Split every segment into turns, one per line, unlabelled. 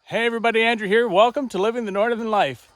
Hey everybody, Andrew here. Welcome to Living the Northern Life.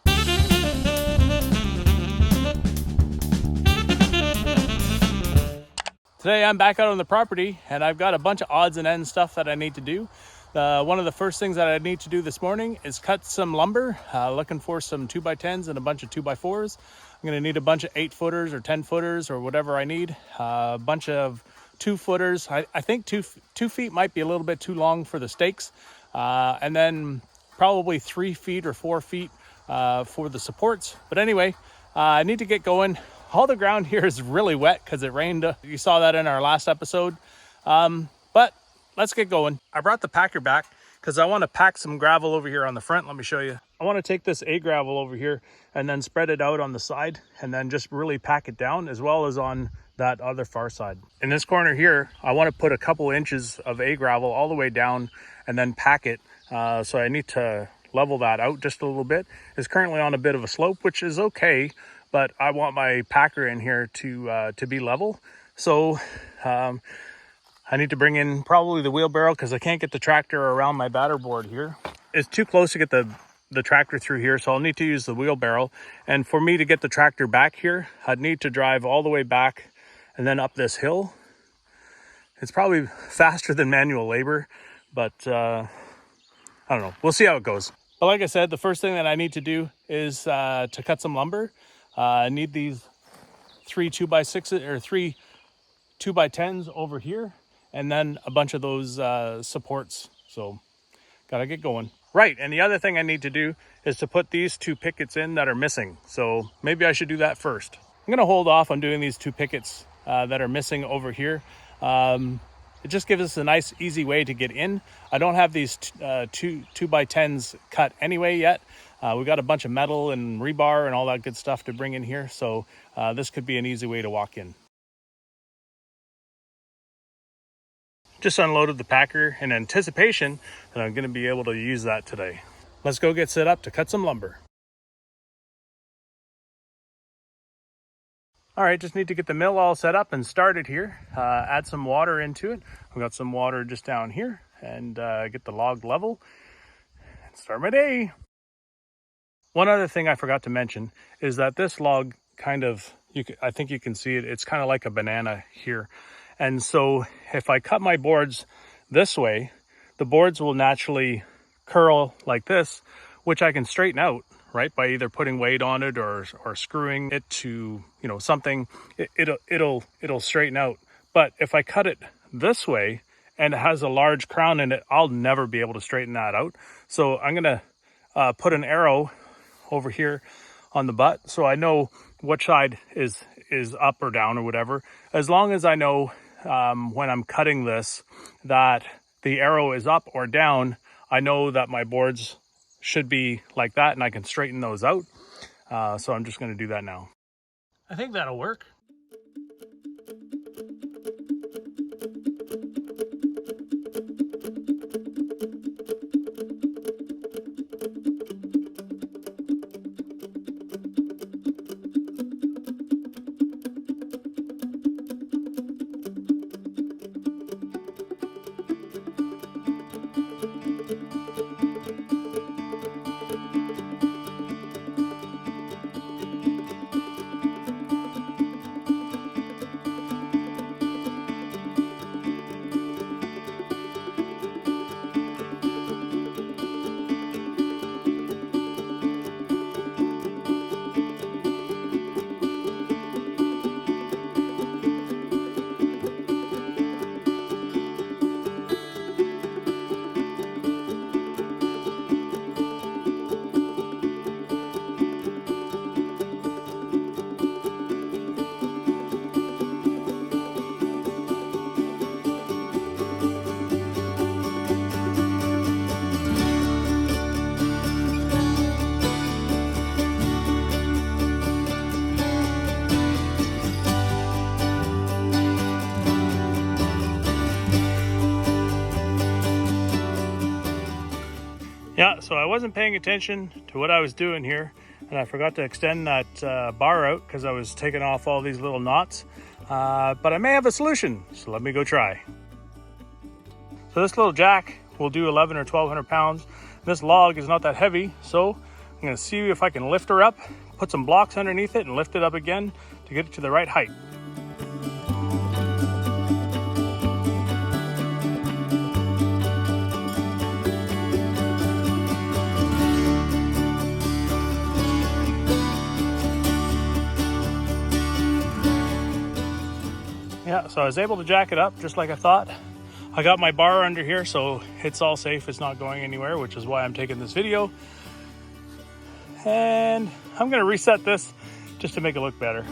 Today I'm back out on the property and I've got a bunch of odds and ends stuff that I need to do. One of the first things that I need to do this morning is cut some lumber. Looking for some 2x10s and a bunch of 2x4s. I'm going to need a bunch of 8-footers or 10-footers or whatever I need. A bunch of 2-footers. I think 2 feet might be a little bit too long for the stakes. And then probably 3 feet or 4 feet for the supports. But anyway, I need to get going. All the ground here is really wet because it rained. You saw that in our last episode. But let's get going. I brought the packer back because I want to pack some gravel over here on the front. Let me show you. I want to take this gravel over here and then spread it out on the side and then just really pack it down, as well as on that other far side. In this corner here, I want to put a couple inches of gravel all the way down and then pack it. So I need to level that out just a little bit. It's currently on a bit of a slope, which is okay, but I want my packer in here to be level. So I need to bring in probably the wheelbarrow because I can't get the tractor around my batter board here. It's too close to get the tractor through here, so I'll need to use the wheelbarrow. And for me to get the tractor back here, I'd need to drive all the way back and then up this hill. It's probably faster than manual labor, but I don't know. We'll see how it goes. But like I said, the first thing that I need to do is to cut some lumber. I need these 3 2x6s or 3 2x10s over here, and then a bunch of those supports. So gotta get going. Right, and the other thing I need to do is to put these 2 pickets in that are missing. So maybe I should do that first. I'm gonna hold off on doing these 2 pickets that are missing over here. It just gives us a nice, easy way to get in. I don't have these 2x10s cut anyway yet. We got a bunch of metal and rebar and all that good stuff to bring in here. So this could be an easy way to walk in. Just unloaded the packer in anticipation that I'm going to be able to use that today. Let's go get set up to cut some lumber. All right, just need to get the mill all set up and started here. Add some water into it. I've got some water just down here, and get the log level and start my day. One other thing I forgot to mention is that this log kind of, I think you can see it, it's kind of like a banana here. And so if I cut my boards this way, the boards will naturally curl like this, which I can straighten out, right, by either putting weight on it or screwing it to, something. It'll straighten out. But if I cut it this way and it has a large crown in it, I'll never be able to straighten that out. So I'm gonna put an arrow over here on the butt so I know which side is up or down or whatever. As long as I know when I'm cutting this that the arrow is up or down, I know that my boards should be like that and I can straighten those out. So I'm just going to do that now. I think that'll work. Yeah, so I wasn't paying attention to what I was doing here, and I forgot to extend that bar out because I was taking off all these little knots. But I may have a solution, so let me go try. So this little jack will do 11 or 1200 pounds. This log is not that heavy, so I'm gonna see if I can lift her up, put some blocks underneath it and lift it up again to get it to the right height. Yeah, so I was able to jack it up just like I thought. I got my bar under here, so it's all safe. It's not going anywhere, which is why I'm taking this video. And I'm gonna reset this just to make it look better.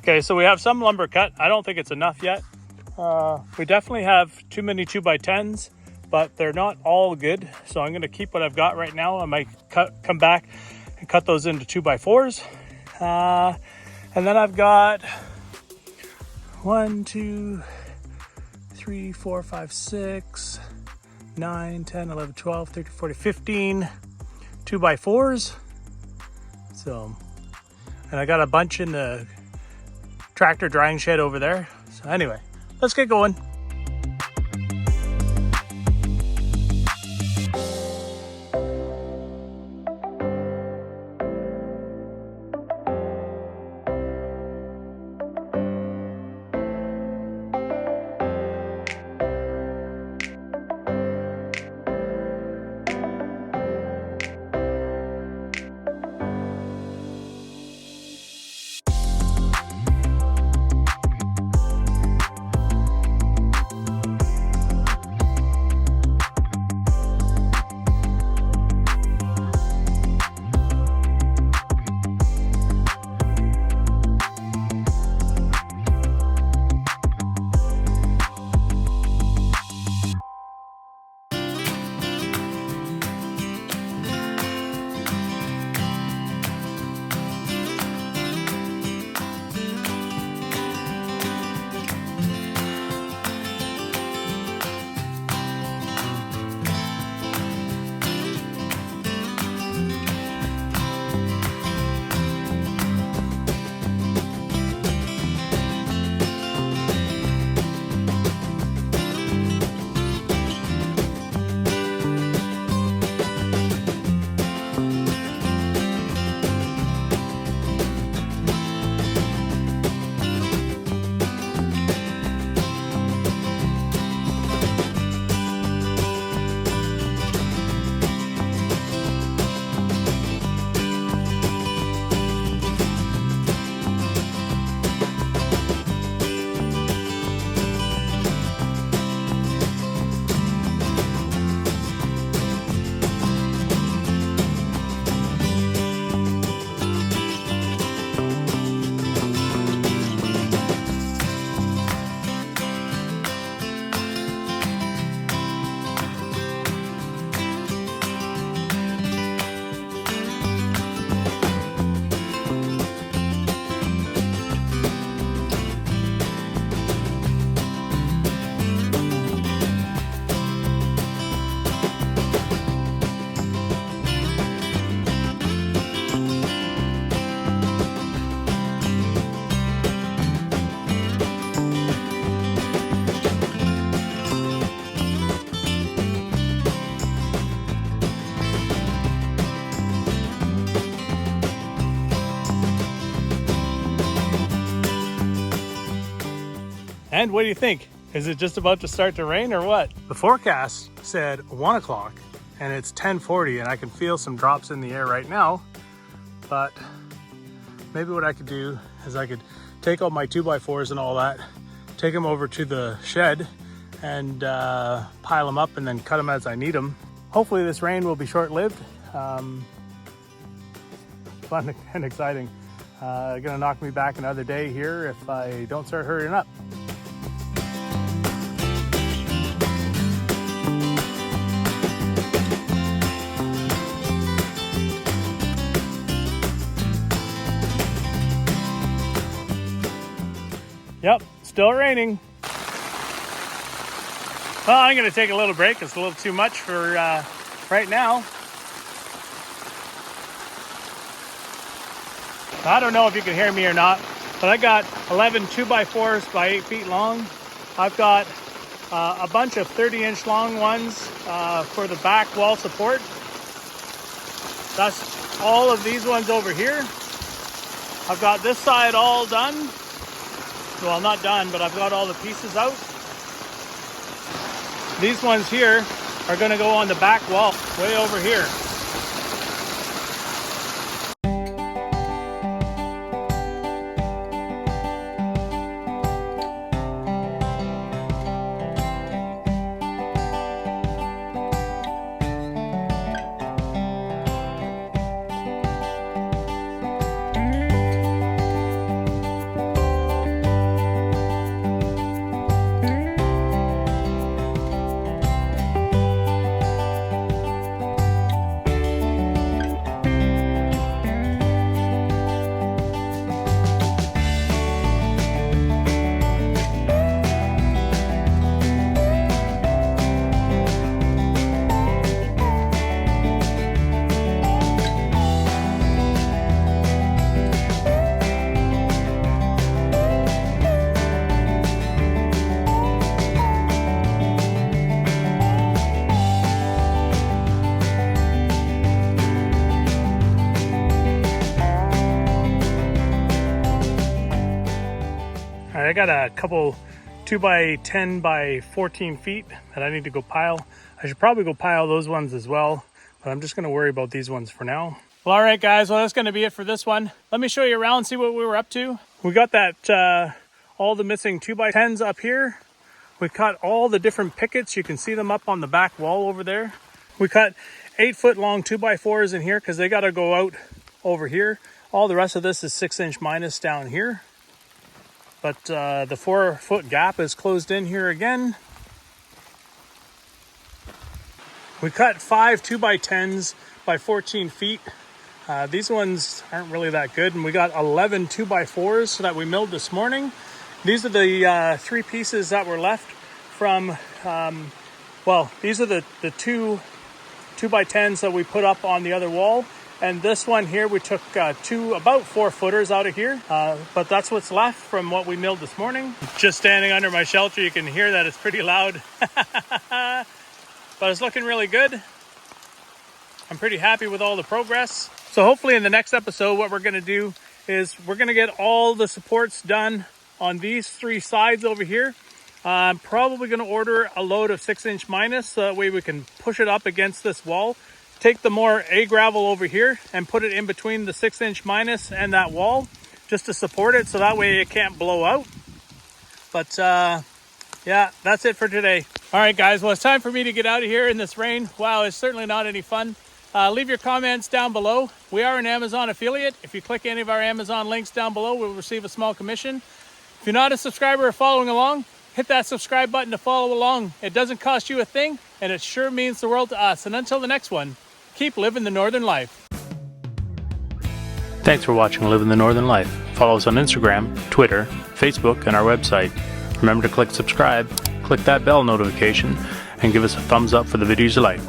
Okay, so we have some lumber cut. I don't think it's enough yet. We definitely have too many 2x10s, but they're not all good. So I'm gonna keep what I've got right now. I might come back and cut those into 2x4s. And then I've got 1, 2, 3, 4, 5, 6, 9, 10, 11, 12, 13, 14, 15 2x4s. So, and I got a bunch in the tractor drying shed over there. So anyway, let's get going. And what do you think? Is it just about to start to rain or what? The forecast said 1 o'clock and it's 10:40 and I can feel some drops in the air right now. But maybe what I could do is I could take all my 2x4s and all that, take them over to the shed and pile them up and then cut them as I need them. Hopefully this rain will be short-lived. Fun and exciting. Gonna knock me back another day here if I don't start hurrying up. Yep, still raining. Well, I'm gonna take a little break. It's a little too much for right now. I don't know if you can hear me or not, but I got 11 2x4s by 8 feet long. I've got a bunch of 30-inch long ones for the back wall support. That's all of these ones over here. I've got this side all done. Well, not done, but I've got all the pieces out. These ones here are going to go on the back wall, way over here. I got a couple 2x10 by 14 feet that I need to go pile. I should probably go pile those ones as well, but I'm just going to worry about these ones for now. Well, all right, guys. Well, that's going to be it for this one. Let me show you around, see what we were up to. We got that all the missing 2x10s up here. We cut all the different pickets. You can see them up on the back wall over there. We cut 8-foot long 2x4s in here because they got to go out over here. All the rest of this is 6-inch minus down here. But the 4-foot gap is closed in here again. We cut 5 2x10s by 14 feet. These ones aren't really that good. And we got 11 2x4s that we milled this morning. These are the 3 pieces that were left from, well, these are the 2 2x10s that we put up on the other wall. And this one here, we took two about 4-footers out of here, but that's what's left from what we milled this morning. Just standing under my shelter, you can hear that it's pretty loud, but it's looking really good. I'm pretty happy with all the progress. So hopefully in the next episode, what we're gonna do is we're gonna get all the supports done on these 3 sides over here. I'm probably gonna order a load of 6-inch minus so that way we can push it up against this wall. Take the more A-gravel over here and put it in between the 6-inch minus and that wall just to support it so that way it can't blow out. But yeah, that's it for today. All right, guys, well, it's time for me to get out of here in this rain. Wow, it's certainly not any fun. Leave your comments down below. We are an Amazon affiliate. If you click any of our Amazon links down below, we'll receive a small commission. If you're not a subscriber or following along, hit that subscribe button to follow along. It doesn't cost you a thing, and it sure means the world to us. And until the next one, keep living the Northern Life. Thanks for watching Living the Northern Life. Follow us on Instagram, Twitter, Facebook, and our website. Remember to click subscribe, click that bell notification, and give us a thumbs up for the videos you like.